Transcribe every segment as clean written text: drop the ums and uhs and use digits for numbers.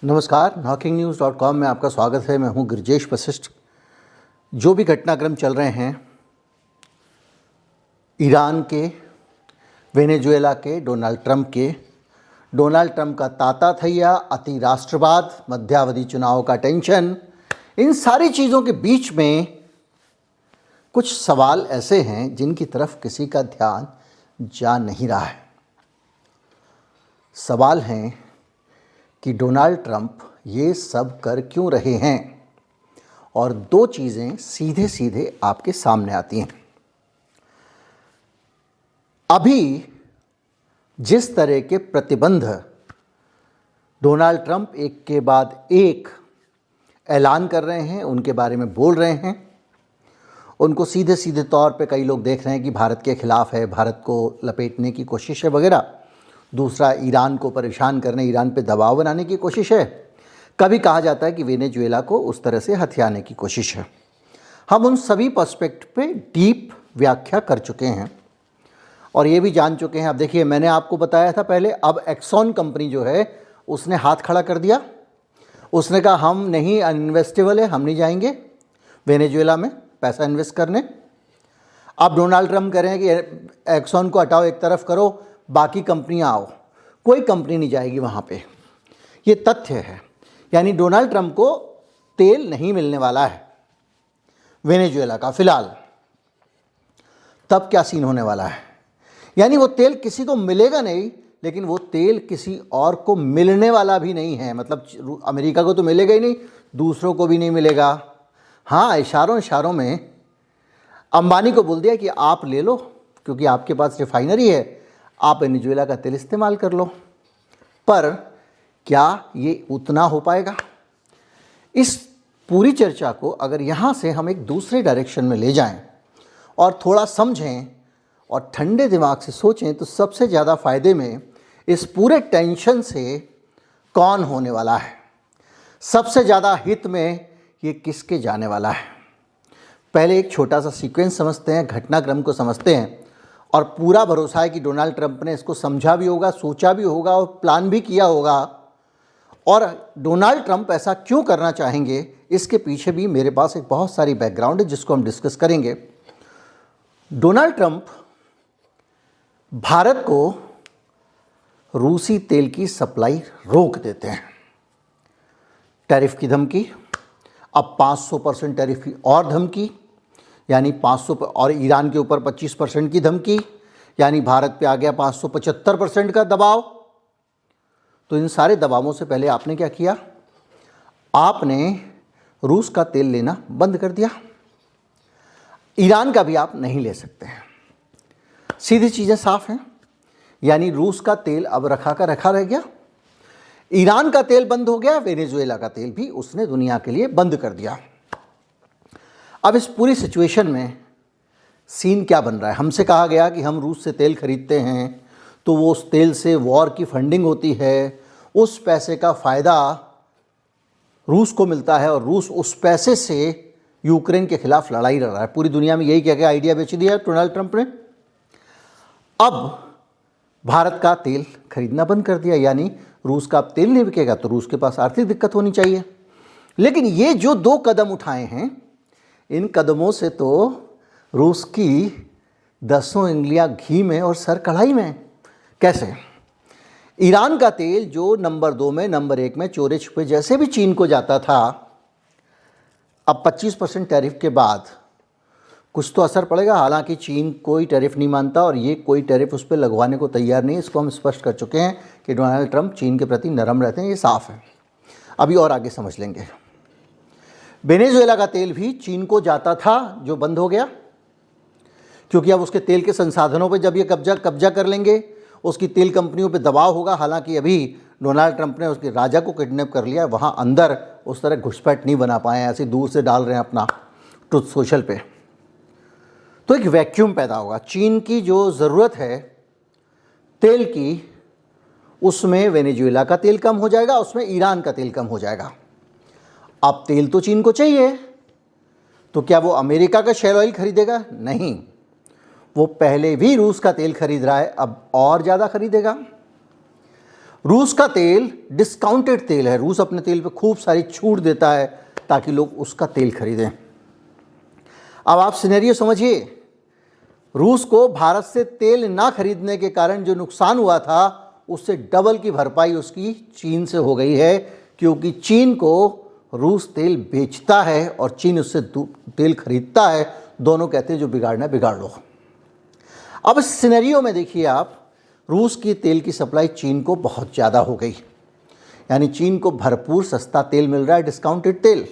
नमस्कार, knocking-news.com में आपका स्वागत है। मैं हूं गिरिजेश वशिष्ठ। जो भी घटनाक्रम चल रहे हैं ईरान के, वेनेजुएला के, डोनाल्ड ट्रंप का ताता थैया, अति राष्ट्रवाद, मध्यावधि चुनाव का टेंशन, इन सारी चीज़ों के बीच में कुछ सवाल ऐसे हैं जिनकी तरफ किसी का ध्यान जा नहीं रहा है। सवाल हैं कि डोनाल्ड ट्रंप ये सब कर क्यों रहे हैं, और दो चीज़ें सीधे सीधे आपके सामने आती हैं। अभी जिस तरह के प्रतिबंध डोनाल्ड ट्रंप एक के बाद एक ऐलान कर रहे हैं, उनके बारे में बोल रहे हैं, उनको सीधे सीधे तौर पे कई लोग देख रहे हैं कि भारत के खिलाफ है, भारत को लपेटने की कोशिश है वगैरह। दूसरा, ईरान को परेशान करने, ईरान पे दबाव बनाने की कोशिश है। कभी कहा जाता है कि वेनेजुएला को उस तरह से हथियाने की कोशिश है। हम उन सभी पर्सपेक्ट पे डीप व्याख्या कर चुके हैं और ये भी जान चुके हैं। अब देखिए, मैंने आपको बताया था पहले, अब एक्सॉन कंपनी जो है उसने हाथ खड़ा कर दिया। उसने कहा हम नहीं, अनइन्वेस्टेबल है, हम नहीं जाएंगे वेनेजुएला में पैसा इन्वेस्ट करने। अब डोनाल्ड ट्रंप कह रहे हैं कि एक्सॉन को हटाओ, एक तरफ करो, बाकी कंपनियां आओ। कोई कंपनी नहीं जाएगी वहाँ पे, ये तथ्य है। यानी डोनाल्ड ट्रंप को तेल नहीं मिलने वाला है वेनेजुएला का फिलहाल। तब क्या सीन होने वाला है? यानी वो तेल किसी को मिलेगा नहीं, लेकिन वो तेल किसी और को मिलने वाला भी नहीं है। मतलब अमेरिका को तो मिलेगा ही नहीं, दूसरों को भी नहीं मिलेगा। हाँ, इशारों में अंबानी को बोल दिया कि आप ले लो, क्योंकि आपके पास रिफाइनरी है, आप वेनेजुएला का तेल इस्तेमाल कर लो। पर क्या ये उतना हो पाएगा? इस पूरी चर्चा को अगर यहाँ से हम एक दूसरे डायरेक्शन में ले जाएं और थोड़ा समझें और ठंडे दिमाग से सोचें, तो सबसे ज़्यादा फ़ायदे में इस पूरे टेंशन से कौन होने वाला है, सबसे ज़्यादा हित में ये किसके जाने वाला है। पहले एक छोटा सा सीक्वेंस समझते हैं, घटनाक्रम को समझते हैं, और पूरा भरोसा है कि डोनाल्ड ट्रंप ने इसको समझा भी होगा, सोचा भी होगा और प्लान भी किया होगा। और डोनाल्ड ट्रंप ऐसा क्यों करना चाहेंगे, इसके पीछे भी मेरे पास एक बहुत सारी बैकग्राउंड है जिसको हम डिस्कस करेंगे। डोनाल्ड ट्रंप भारत को रूसी तेल की सप्लाई रोक देते हैं। टैरिफ की धमकी, अब 500% टैरिफ की और धमकी, यानी 500 और ईरान के ऊपर 25% की धमकी, यानी भारत पे आ गया 575% का दबाव। तो इन सारे दबावों से पहले आपने क्या किया? आपने रूस का तेल लेना बंद कर दिया। ईरान का भी आप नहीं ले सकते हैं। सीधी चीज़ें साफ हैं। यानी रूस का तेल अब रखा का रखा रह गया, ईरान का तेल बंद हो गया, वेनेजुएला का तेल भी उसने दुनिया के लिए बंद कर दिया। अब इस पूरी सिचुएशन में सीन क्या बन रहा है? हमसे कहा गया कि हम रूस से तेल खरीदते हैं, तो वो उस तेल से वॉर की फंडिंग होती है, उस पैसे का फ़ायदा रूस को मिलता है और रूस उस पैसे से यूक्रेन के खिलाफ लड़ाई लड़ रहा है। पूरी दुनिया में यही क्या क्या आइडिया बेच दिया डोनाल्ड ट्रंप ने। अब भारत का तेल खरीदना बंद कर दिया, यानी रूस का अब तेल नहीं बिकेगा तो रूस के पास आर्थिक दिक्कत होनी चाहिए। लेकिन ये जो दो कदम उठाए हैं, इन कदमों से तो रूस की 10 उंगलियां घी में और सर कढ़ाई में। कैसे? ईरान का तेल जो नंबर 2 में, नंबर 1 में चोरी छुपे जैसे भी चीन को जाता था, अब 25% टैरिफ के बाद कुछ तो असर पड़ेगा। हालांकि चीन कोई टैरिफ नहीं मानता और ये कोई टैरिफ उस पर लगवाने को तैयार नहीं। इसको हम स्पष्ट कर चुके हैं कि डोनाल्ड ट्रंप चीन के प्रति नरम रहते हैं, ये साफ है। अभी और आगे समझ लेंगे। वेनेजुएला का तेल भी चीन को जाता था, जो बंद हो गया, क्योंकि अब उसके तेल के संसाधनों पे जब ये कब्जा कर लेंगे, उसकी तेल कंपनियों पे दबाव होगा। हालांकि अभी डोनाल्ड ट्रंप ने उसके राजा को किडनैप कर लिया, वहाँ अंदर उस तरह घुसपैठ नहीं बना पाए, ऐसे दूर से डाल रहे हैं अपना ट्रुथ सोशल पे। तो एक वैक्यूम पैदा होगा। चीन की जो ज़रूरत है तेल की, उसमें वेनेजुएला का तेल कम हो जाएगा, उसमें ईरान का तेल कम हो जाएगा। अब तेल तो चीन को चाहिए, तो क्या वो अमेरिका का शेल ऑयल खरीदेगा? नहीं, वो पहले भी रूस का तेल खरीद रहा है, अब और ज़्यादा खरीदेगा। रूस का तेल डिस्काउंटेड तेल है, रूस अपने तेल पे खूब सारी छूट देता है ताकि लोग उसका तेल खरीदें। अब आप सिनेरियो समझिए, रूस को भारत से तेल ना खरीदने के कारण जो नुकसान हुआ था उससे डबल की भरपाई उसकी चीन से हो गई है, क्योंकि चीन को रूस तेल बेचता है और चीन उससे तेल खरीदता है। दोनों कहते हैं जो बिगाड़ना बिगाड़ लो। अब इस सिनेरियो में देखिए आप, रूस की तेल की सप्लाई चीन को बहुत ज़्यादा हो गई, यानी चीन को भरपूर सस्ता तेल मिल रहा है, डिस्काउंटेड तेल।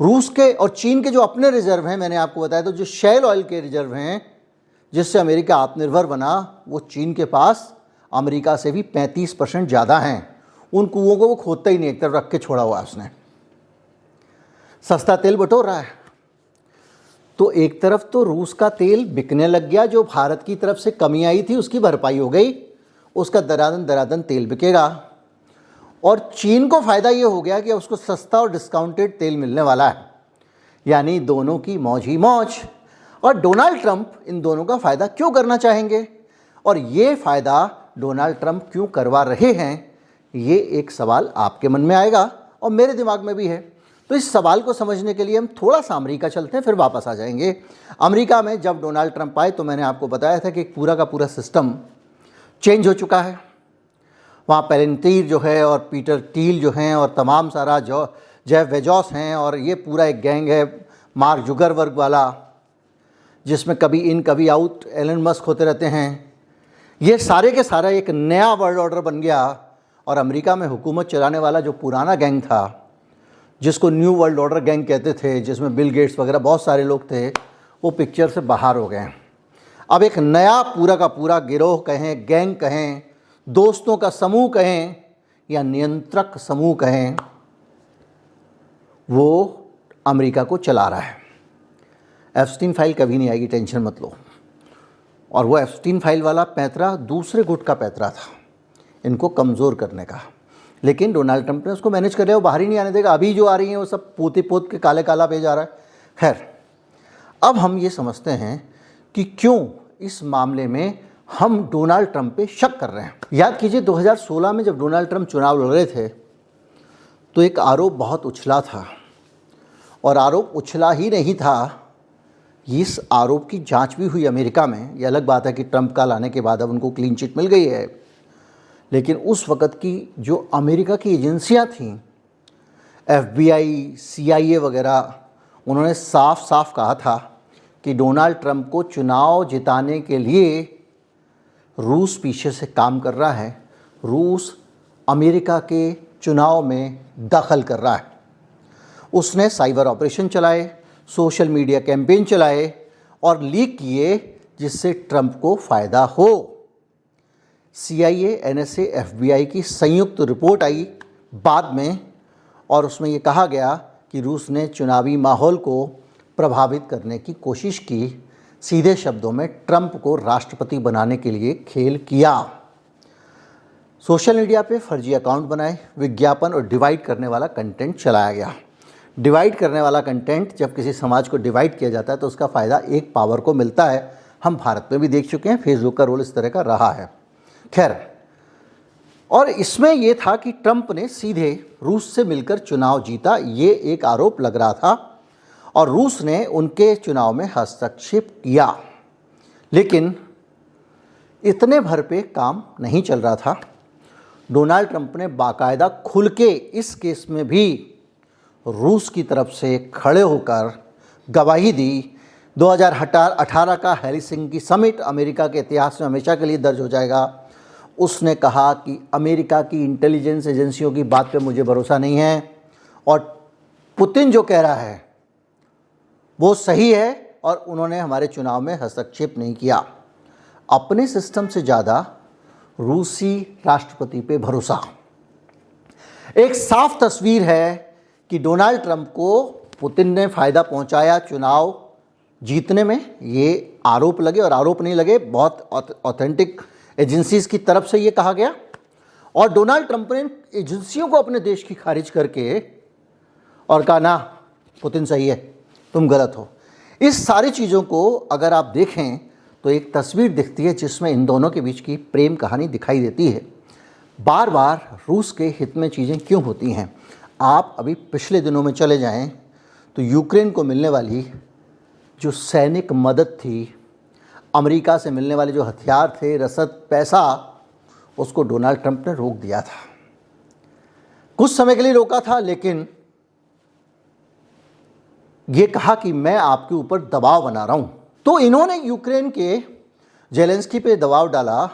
रूस के और चीन के जो अपने रिजर्व हैं, मैंने आपको बताया, तो जो शैल ऑयल के रिजर्व हैं जिससे अमेरिका आत्मनिर्भर बना, वो चीन के पास अमेरिका से भी 35% ज़्यादा हैं। उन कुओं को वो खोदता ही नहीं, एक तरफ रख के छोड़ा हुआ उसने, सस्ता तेल बटोर रहा है। तो एक तरफ तो रूस का तेल बिकने लग गया, जो भारत की तरफ से कमी आई थी उसकी भरपाई हो गई, उसका दरादन तेल बिकेगा। और चीन को फ़ायदा ये हो गया कि उसको सस्ता और डिस्काउंटेड तेल मिलने वाला है, यानी दोनों की मौज ही मौज। और डोनाल्ड ट्रंप इन दोनों का फ़ायदा क्यों करना चाहेंगे, और ये फ़ायदा डोनाल्ड ट्रंप क्यों करवा रहे हैं, ये एक सवाल आपके मन में आएगा और मेरे दिमाग में भी है। तो इस सवाल को समझने के लिए हम थोड़ा सा अमेरिका चलते हैं, फिर वापस आ जाएंगे। अमेरिका में जब डोनाल्ड ट्रंप आए तो मैंने आपको बताया था कि एक पूरा का पूरा सिस्टम चेंज हो चुका है। वहाँ पेलेंटीर जो है और पीटर टील जो हैं और तमाम सारा जो जेफ बेजोस हैं, और ये पूरा एक गैंग है मार्क जुकरबर्ग वाला, जिसमें कभी इन कभी आउट एलन मस्क होते रहते हैं। ये सारे के सारा एक नया वर्ल्ड ऑर्डर बन गया, और अमेरिका में हुकूमत चलाने वाला जो पुराना गैंग था, जिसको न्यू वर्ल्ड ऑर्डर गैंग कहते थे, जिसमें बिल गेट्स वगैरह बहुत सारे लोग थे, वो पिक्चर से बाहर हो गए। अब एक नया पूरा का पूरा गिरोह कहें, गैंग कहें, दोस्तों का समूह कहें या नियंत्रक समूह कहें, वो अमेरिका को चला रहा है। एप्स्टीन फाइल कभी नहीं आएगी, टेंशन मत लो। और वो एप्स्टीन फाइल वाला पैंतरा दूसरे गुट का पैंतरा था, इनको कमज़ोर करने का, लेकिन डोनाल्ड ट्रंप ने उसको मैनेज कर लिया, वो बाहर ही नहीं आने देगा। अभी जो आ रही हैं वो सब पोते पोत के काले काला पेज आ रहा है। खैर, अब हम ये समझते हैं कि क्यों इस मामले में हम डोनाल्ड ट्रंप पे शक कर रहे हैं। याद कीजिए 2016 में जब डोनाल्ड ट्रंप चुनाव लड़ रहे थे तो एक आरोप बहुत उछला था, और आरोप उछला ही नहीं था, इस आरोप की जांच भी हुई अमेरिका में। ये अलग बात है कि ट्रंप का लाने के बाद अब उनको क्लीन चिट मिल गई है, लेकिन उस वक़्त की जो अमेरिका की एजेंसियां थीं, FBI, CIA वगैरह, उन्होंने साफ साफ कहा था कि डोनाल्ड ट्रंप को चुनाव जिताने के लिए रूस पीछे से काम कर रहा है, रूस अमेरिका के चुनाव में दखल कर रहा है। उसने साइबर ऑपरेशन चलाए, सोशल मीडिया कैंपेन चलाए और लीक किए, जिससे ट्रंप को फ़ायदा हो। CIA, NSA, FBI की संयुक्त रिपोर्ट आई बाद में, और उसमें ये कहा गया कि रूस ने चुनावी माहौल को प्रभावित करने की कोशिश की। सीधे शब्दों में ट्रंप को राष्ट्रपति बनाने के लिए खेल किया। सोशल मीडिया पे फर्जी अकाउंट बनाए, विज्ञापन और डिवाइड करने वाला कंटेंट चलाया गया। डिवाइड करने वाला कंटेंट, जब किसी समाज को डिवाइड किया जाता है तो उसका फ़ायदा एक पावर को मिलता है। हम भारत में भी देख चुके हैं, फेसबुक का रोल इस तरह का रहा है। खैर, और इसमें यह था कि ट्रंप ने सीधे रूस से मिलकर चुनाव जीता, ये एक आरोप लग रहा था, और रूस ने उनके चुनाव में हस्तक्षेप किया। लेकिन इतने भर पे काम नहीं चल रहा था। डोनाल्ड ट्रंप ने बाकायदा खुल के इस केस में भी रूस की तरफ से खड़े होकर गवाही दी। 2018 का हेलसिंकी समिट अमेरिका के इतिहास में हमेशा के लिए दर्ज हो जाएगा। उसने कहा कि अमेरिका की इंटेलिजेंस एजेंसियों की बात पे मुझे भरोसा नहीं है, और पुतिन जो कह रहा है वो सही है, और उन्होंने हमारे चुनाव में हस्तक्षेप नहीं किया। अपने सिस्टम से ज़्यादा रूसी राष्ट्रपति पे भरोसा। एक साफ तस्वीर है कि डोनाल्ड ट्रंप को पुतिन ने फ़ायदा पहुंचाया चुनाव जीतने में। ये आरोप लगे और आरोप नहीं लगे, बहुत ऑथेंटिक एजेंसीज़ की तरफ से ये कहा गया, और डोनाल्ड ट्रंप ने एजेंसियों को अपने देश की खारिज करके और कहा ना पुतिन सही है, तुम गलत हो। इस सारी चीज़ों को अगर आप देखें तो एक तस्वीर दिखती है जिसमें इन दोनों के बीच की प्रेम कहानी दिखाई देती है। बार बार रूस के हित में चीज़ें क्यों होती हैं? आप अभी पिछले दिनों में चले जाएं तो यूक्रेन को मिलने वाली जो सैनिक मदद थी, अमेरिका से मिलने वाले जो हथियार थे, रसद, पैसा, उसको डोनाल्ड ट्रंप ने रोक दिया था। कुछ समय के लिए रोका था, लेकिन ये कहा कि मैं आपके ऊपर दबाव बना रहा हूं। तो इन्होंने यूक्रेन के जेलेंस्की पे दबाव डाला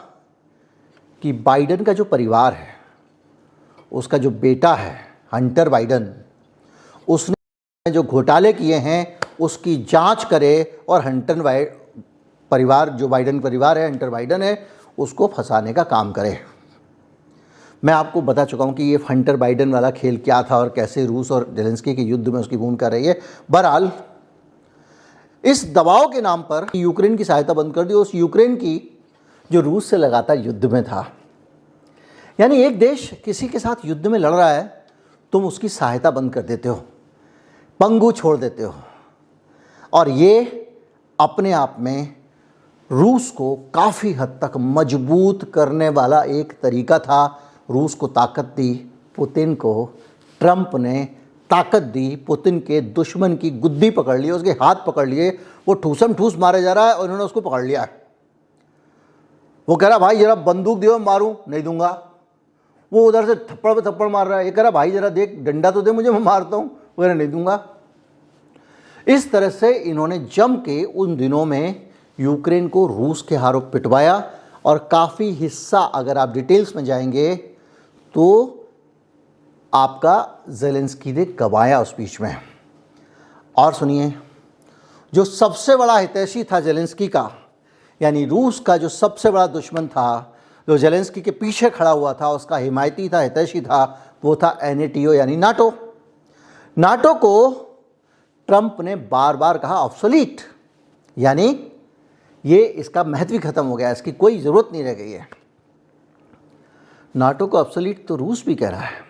कि बाइडेन का जो परिवार है, उसका जो बेटा है हंटर बाइडेन, उसने जो घोटाले किए हैं उसकी जांच करे और हंटर परिवार, जो बाइडेन परिवार है, हंटर बाइडेन है, उसको फंसाने का काम करे। मैं आपको बता चुका हूं कि ये हंटर बाइडेन वाला खेल क्या था और कैसे रूस और जेलेंस्की के युद्ध में उसकी भूमिका रही है। बहरहाल इस दबाव के नाम पर यूक्रेन की सहायता बंद कर दी, उस यूक्रेन की जो रूस से लगातार युद्ध में था। यानी एक देश किसी के साथ युद्ध में लड़ रहा है, तुम उसकी सहायता बंद कर देते हो, पंगु छोड़ देते हो, और ये अपने आप में रूस को काफ़ी हद तक मजबूत करने वाला एक तरीका था। रूस को ताकत दी, पुतिन को ट्रंप ने ताकत दी, पुतिन के दुश्मन की गुद्दी पकड़ ली, उसके हाथ पकड़ लिए, वो ठूसम ठूस मारे जा रहा है और उन्होंने उसको पकड़ लिया है। वो कह रहा भाई जरा बंदूक दियो, मारूं, नहीं दूंगा। वो उधर से थप्पड़ पे थप्पड़ मार रहा है, ये कह रहा भाई जरा देख डंडा तो दे मुझे, मैं मारता हूँ, वो नहीं दूंगा। इस तरह से इन्होंने जम के उन दिनों में यूक्रेन को रूस के हाथों पिटवाया, और काफ़ी हिस्सा अगर आप डिटेल्स में जाएंगे तो आपका जेलेंस्की ने गंवाया उस बीच में। और सुनिए, जो सबसे बड़ा हितैषी था जेलेंस्की का, यानी रूस का जो सबसे बड़ा दुश्मन था, जो जेलेंस्की के पीछे खड़ा हुआ था, उसका हिमायती था, हितैषी था, वो था NATO यानी नाटो। नाटो को ट्रंप ने बार बार कहा ऑब्सोलीट, यानी ये इसका महत्व ही खत्म हो गया, इसकी कोई ज़रूरत नहीं रह गई है। नाटो को ऑब्सोलीट तो रूस भी कह रहा है।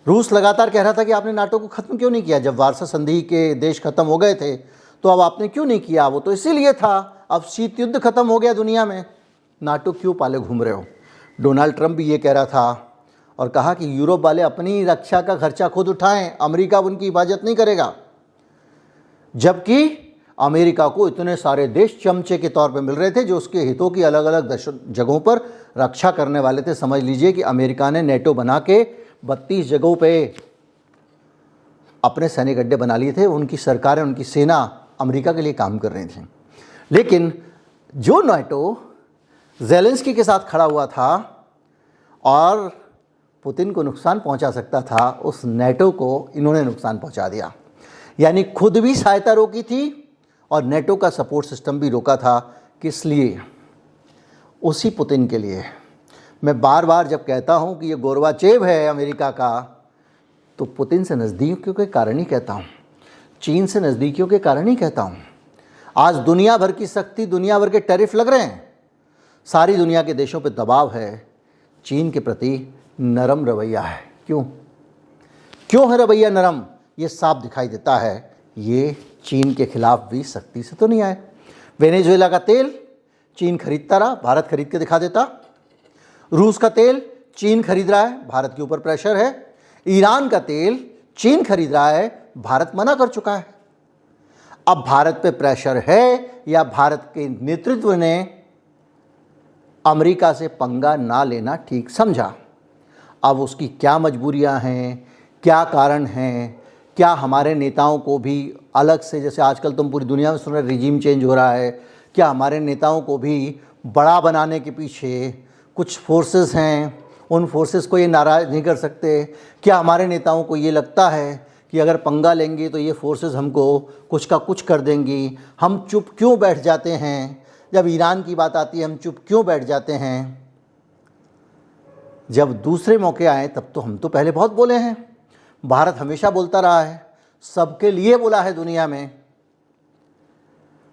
रूस लगातार कह रहा था कि आपने नाटो को ख़त्म क्यों नहीं किया? जब वार्सा संधि के देश ख़त्म हो गए थे तो अब आपने क्यों नहीं किया? वो तो इसीलिए था, अब शीत युद्ध ख़त्म हो गया दुनिया में, नाटो क्यों पाले घूम रहे हो? डोनाल्ड ट्रंप भी ये कह रहा था और कहा कि यूरोप वाले अपनी रक्षा का खर्चा खुद उठाएं, अमेरिका उनकी हिफाजत नहीं करेगा। जबकि अमेरिका को इतने सारे देश चमचे के तौर पे मिल रहे थे जो उसके हितों की अलग अलग जगहों पर रक्षा करने वाले थे। समझ लीजिए कि अमेरिका ने नेटो बना के 32 जगहों पे अपने सैनिक अड्डे बना लिए थे। उनकी सरकारें, उनकी सेना अमेरिका के लिए काम कर रही थी। लेकिन जो नाटो जेलेंस्की के साथ खड़ा हुआ था और पुतिन को नुकसान पहुंचा सकता था, उस नेटो को इन्होंने नुकसान पहुंचा दिया। यानी खुद भी सहायता रोकी थी और नेटो का सपोर्ट सिस्टम भी रोका था। किस लिए? उसी पुतिन के लिए। मैं बार बार जब कहता हूं कि ये गोरबाचेव है अमेरिका का, तो पुतिन से नज़दीकियों के कारण ही कहता हूं, चीन से नज़दीकियों के कारण ही कहता हूं। आज दुनिया भर की शक्ति, दुनिया भर के टैरिफ लग रहे हैं, सारी दुनिया के देशों पे दबाव है, चीन के प्रति नरम रवैया है। क्यों है रवैया नरम? ये साफ दिखाई देता है, ये चीन के खिलाफ भी सख्ती से तो नहीं आए। वेनेजुएला का तेल चीन खरीदता रहा, भारत खरीद के दिखा देता। रूस का तेल चीन खरीद रहा है, भारत के ऊपर प्रेशर है। ईरान का तेल चीन खरीद रहा है, भारत मना कर चुका है। अब भारत पे प्रेशर है या भारत के नेतृत्व ने अमेरिका से पंगा ना लेना ठीक समझा? अब उसकी क्या मजबूरियां हैं, क्या कारण हैं, क्या हमारे नेताओं को भी अलग से, जैसे आजकल तुम पूरी दुनिया में सुन रहे रिजीम चेंज हो रहा है, क्या हमारे नेताओं को भी बड़ा बनाने के पीछे कुछ फोर्सेस हैं, उन फोर्सेस को ये नाराज़ नहीं कर सकते? क्या हमारे नेताओं को ये लगता है कि अगर पंगा लेंगे तो ये फोर्सेस हमको कुछ का कुछ कर देंगी? हम चुप क्यों बैठ जाते हैं? जब ईरान की बात आती है हम चुप क्यों बैठ जाते हैं? जब दूसरे मौके आए तब तो हम तो पहले बहुत बोले हैं। भारत हमेशा बोलता रहा है, सबके लिए बोला है दुनिया में,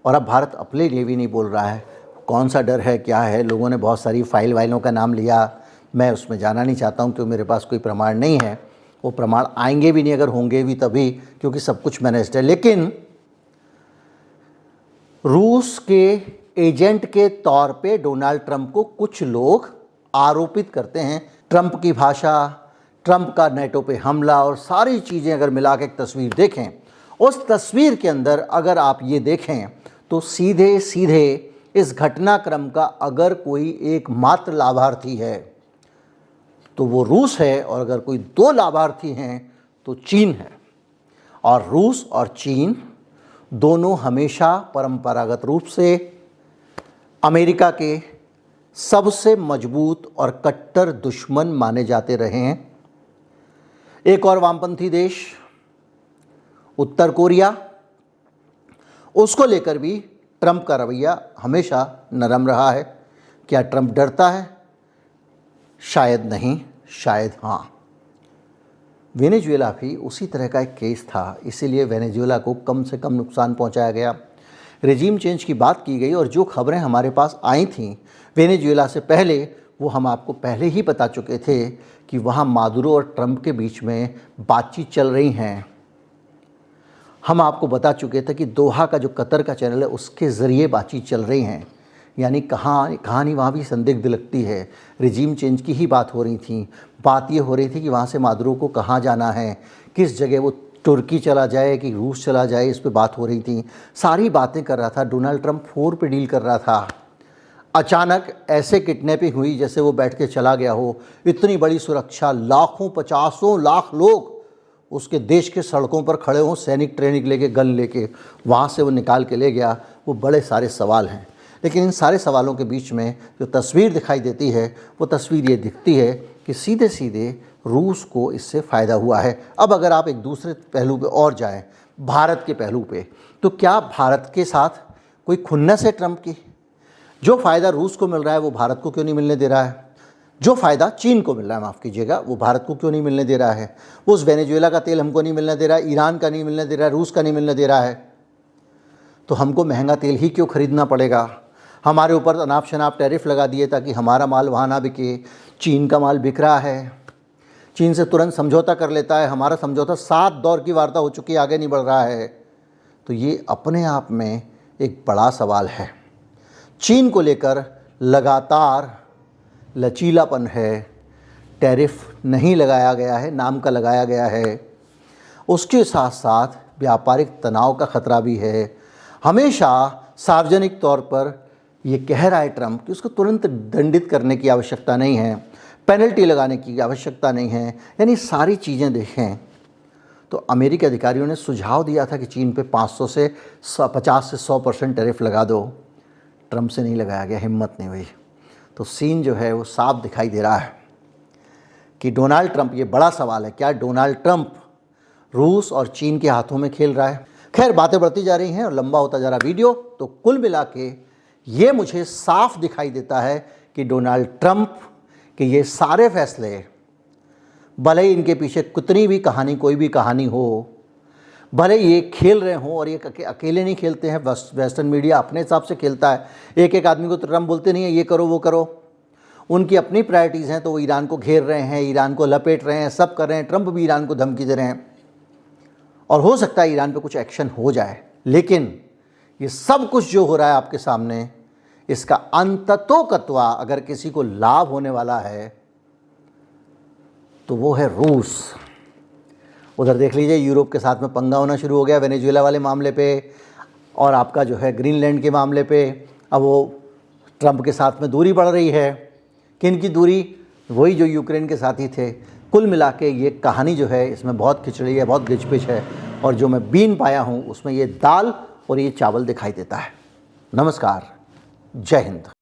और अब भारत अपने लिए भी नहीं बोल रहा है। कौन सा डर है, क्या है? लोगों ने बहुत सारी फाइल वाइलों का नाम लिया, मैं उसमें जाना नहीं चाहता हूं क्योंकि मेरे पास कोई प्रमाण नहीं है। वो प्रमाण आएंगे भी नहीं, अगर होंगे भी तभी, क्योंकि सब कुछ मैनेज्ड है। लेकिन रूस के एजेंट के तौर पे डोनाल्ड ट्रंप को कुछ लोग आरोपित करते हैं। ट्रंप की भाषा, ट्रंप का नेटो पे हमला और सारी चीज़ें अगर मिला के एक तस्वीर देखें, उस तस्वीर के अंदर अगर आप ये देखें तो सीधे सीधे इस घटनाक्रम का अगर कोई एकमात्र लाभार्थी है तो वो रूस है, और अगर कोई दो लाभार्थी हैं तो चीन है। और रूस और चीन दोनों हमेशा परंपरागत रूप से अमेरिका के सबसे मजबूत और कट्टर दुश्मन माने जाते रहे हैं। एक और वामपंथी देश उत्तर कोरिया, उसको लेकर भी ट्रंप का रवैया हमेशा नरम रहा है। क्या ट्रंप डरता है? शायद नहीं, शायद हाँ। वेनेजुएला भी उसी तरह का एक केस था, इसीलिए वेनेजुएला को कम से कम नुकसान पहुंचाया गया। रेजिम चेंज की बात की गई और जो खबरें हमारे पास आई थीं वेनेजुएला से पहले, वो हम आपको पहले ही बता चुके थे कि वहाँ मादुरो और ट्रंप के बीच में बातचीत चल रही हैं। हम आपको बता चुके थे कि दोहा का जो कतर का चैनल है उसके ज़रिए बातचीत चल रही हैं। यानी कहानी वहाँ भी संदिग्ध लगती है। रिजीम चेंज की ही बात हो रही थी। बात ये हो रही थी कि वहाँ से मादुरो को कहाँ जाना है, किस जगह वो तुर्की चला जाए कि रूस चला जाए, इस पे बात हो रही थी। सारी बातें कर रहा था। डोनाल्ड ट्रंप 4 पे डील कर रहा था। अचानक ऐसे किडनैपिंग हुई जैसे वो बैठ के चला गया हो। इतनी बड़ी सुरक्षा, लाखों 50 लाख लोग उसके देश के सड़कों पर खड़े हों, सैनिक ट्रेनिंग लेके, गन लेके, वहाँ से वो निकाल के ले गया। वो बड़े सारे सवाल हैं। लेकिन इन सारे सवालों के बीच में जो तस्वीर दिखाई देती है वो तस्वीर ये दिखती है कि सीधे सीधे रूस को इससे फ़ायदा हुआ है। अब अगर आप एक दूसरे पहलू पे और जाएं, भारत के पहलू पे, तो क्या भारत के साथ कोई खुन्नस है ट्रंप की? जो फ़ायदा रूस को मिल रहा है वो भारत को क्यों नहीं मिलने दे रहा है? जो फ़ायदा चीन को मिल रहा है, माफ़ कीजिएगा, वो भारत को क्यों नहीं मिलने दे रहा है? वो उस वेनेजुएला का तेल हमको नहीं मिलने दे रहा है, ईरान का नहीं मिलने दे रहा है, रूस का नहीं मिलने दे रहा है, तो हमको महंगा तेल ही क्यों खरीदना पड़ेगा? हमारे ऊपर अनाप शनाप टैरिफ लगा दिए ताकि हमारा माल वहाँ ना बिके। चीन का माल बिक रहा है, चीन से तुरंत समझौता कर लेता है। हमारा समझौता 7 दौर की वार्ता हो चुकी है, आगे नहीं बढ़ रहा है। तो ये अपने आप में एक बड़ा सवाल है। चीन को लेकर लगातार लचीलापन है, टैरिफ नहीं लगाया गया है, नाम का लगाया गया है। उसके साथ साथ व्यापारिक तनाव का खतरा भी है। हमेशा सार्वजनिक तौर पर ये कह रहा है ट्रंप कि उसको तुरंत दंडित करने की आवश्यकता नहीं है, पेनल्टी लगाने की आवश्यकता नहीं है। यानी सारी चीज़ें देखें तो अमेरिकी अधिकारियों ने सुझाव दिया था कि चीन पे 50 से 100% टैरिफ लगा दो। ट्रंप से नहीं लगाया गया, हिम्मत नहीं हुई। तो सीन जो है वो साफ दिखाई दे रहा है कि डोनाल्ड ट्रंप, ये बड़ा सवाल है, क्या डोनाल्ड ट्रंप रूस और चीन के हाथों में खेल रहा है? खैर, बातें बढ़ती जा रही हैं और लंबा होता जा रहा वीडियो। तो कुल मिला के ये मुझे साफ दिखाई देता है कि डोनाल्ड ट्रंप के ये सारे फैसले, भले ही इनके पीछे कितनी भी कहानी, कोई भी कहानी हो, भले ये खेल रहे हों, और ये अकेले नहीं खेलते हैं, वेस्टर्न मीडिया अपने हिसाब से खेलता है। एक एक आदमी को तो ट्रंप बोलते नहीं है ये करो वो करो। उनकी अपनी प्रायोरिटीज़ हैं, तो वो ईरान को घेर रहे हैं, ईरान को लपेट रहे हैं, सब कर रहे हैं। ट्रंप भी ईरान को धमकी दे रहे हैं और हो सकता है ईरान पे कुछ एक्शन हो जाए। लेकिन ये सब कुछ जो हो रहा है आपके सामने, इसका अंततोगत्वा अगर किसी को लाभ होने वाला है तो वो है रूस। उधर देख लीजिए, यूरोप के साथ में पंगा होना शुरू हो गया वेनेजुएला वाले मामले पे, और आपका जो है ग्रीनलैंड के मामले पे। अब वो ट्रंप के साथ में दूरी बढ़ रही है। किन की दूरी? वही जो यूक्रेन के साथी थे। कुल मिला के ये कहानी जो है इसमें बहुत खिचड़ी है, बहुत गिचपिच है, और जो मैं बीन पाया हूँ उसमें ये दाल और ये चावल दिखाई देता है। नमस्कार, जय हिंद।